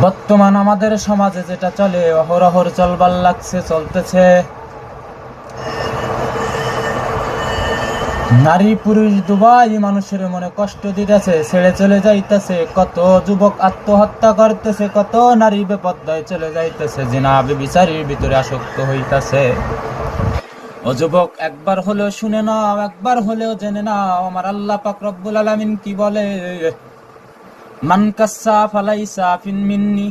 বর্তমান আমাদের সমাজে যেটা চলে, অহরহর চলবার লাগছে, চলতেছে। নারী পুরুষ দুবাই মানুষের মনে কষ্ট দিতেছে, ছেড়ে চলে যাইতেছে। কত যুবক আত্মহত্যা করতেছে, কত নারী বেপর্দায় চলে যাইতেছে, জিনা ব্যভিচারীর ভিতরে আসক্ত হইতাছে। ও যুবক, একবার হলেও শুনে নাও, একবার হলেও জেনে নাও, আমার আল্লাহ পাক রব্বুল আলামিন কি বলে। মান কাসসা ফালাইসা ফিন মিন্নি।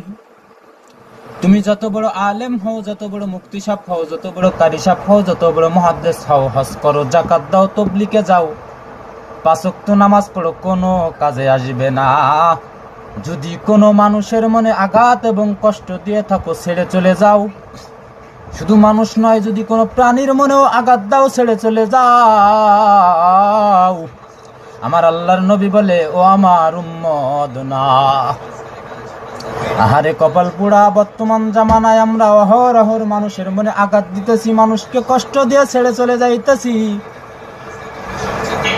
তুমি যত বড় আলেম হও, যত বড় মুফতি সাহেব হও, যত বড় কারি সাহেব হও, যত বড় মুহাদ্দিস হও, হজ করো, যাকাত দাও, তাবলীগে যাও, 5 ওয়াক্ত নামাজ পড়ো, কোনো কাজে আসবে না। যদি কোনো মানুষের মনে আঘাত এবং কষ্ট দিয়ে থাকো, ছেড়ে চলে যাও। শুধু মানুষ নয়, যদি কোনো প্রাণীর মনেও আঘাত দাও, ছেড়ে চলে যাও। আমার আল্লাহর নবী বলে, ও আমার উম্মত না। আহারে কপাল পোড়া, বর্তমান জামানায় আমরা অহরহর মানুষের মনে আঘাত দিতেছি, মানুষকে কষ্ট দিয়ে ছেড়ে চলে যাইতেছি।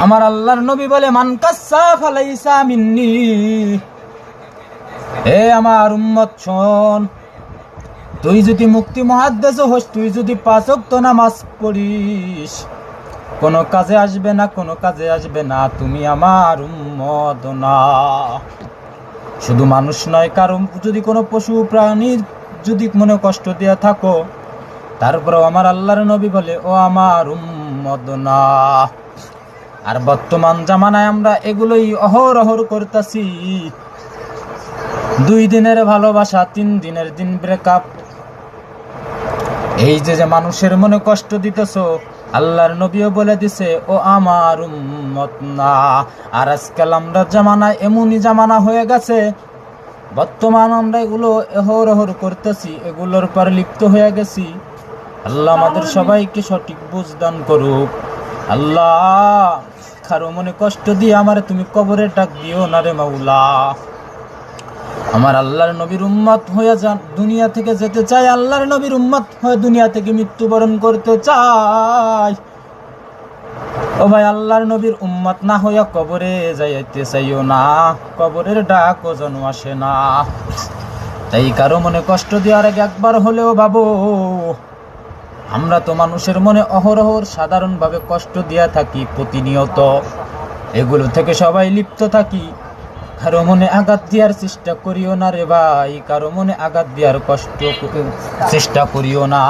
আমার আল্লাহর নবী বলে, মান কাসসা ফালাইসা মিন্নি। এ আমার উম্মত শোন, তুই যদি মুক্তি মুহাদ্দিস হোস, তুই যদি 5 ওয়াক্ত নামাজ পড়িস, কোনো কাজে আসবে না, কোনো কাজে আসবে না। তুমি আমার উম্মত না। শুধু মানুষ নয়, কারণ যদি কোনো পশু প্রাণী যদি মনে কষ্ট দিয়ে থাকো, তারপরেও আমার আল্লাহর নবী বলে, ও আমার উম্মত না। আর বর্তমান জামানায় আমরা এগুলোই অহরহর করতেছি। 2 দিনের ভালোবাসা, 3 দিনের দিন ব্রেকআপ। এই যে মানুষের মনে কষ্ট দিতেছো, আল্লাহর নবীও বলে দিছে, ও আমার উম্মত না। আর আজকাল আমরা জামানায় এমনই জামানা হয়ে গেছে, বর্তমান আমরা এগুলো অহরহর করতেছি, এগুলোর পর লিপ্ত হয়ে গেছি। আল্লাহ আমাদের সবাইকে সঠিক বুঝ দান করুক। আল্লাহ, কারো মনে কষ্ট দিয়ে আমারে তুমি কবরে ডাক দিও না রে মাওলা। আমার আল্লাহর নবীর উম্মত হয়ে যান, দুনিয়া থেকে যেতে চাই, আল্লাহর নবীর উম্মত হয়ে দুনিয়া থেকে মৃত্যুবরণ করতে চাই। ও ভাই, আল্লাহর নবীর উম্মত না হইয়া কবরে যাইতে চাইও না, কবরের ডাকও যেন আসে না। তাই কারো মনে কষ্ট দেওয়ার আগে একবার হলেও ভাবো। আমরা তো মানুষের মনে অহরহর সাধারণভাবে কষ্ট দিয়া থাকি প্রতিনিয়ত, এগুলো থেকে সবাই লিপ্ত থাকি। কারো মনে আঘাত দেওয়ার চেষ্টা করিও না রে ভাই, কারো মনে আঘাত দেওয়ার চেষ্টা করিও না।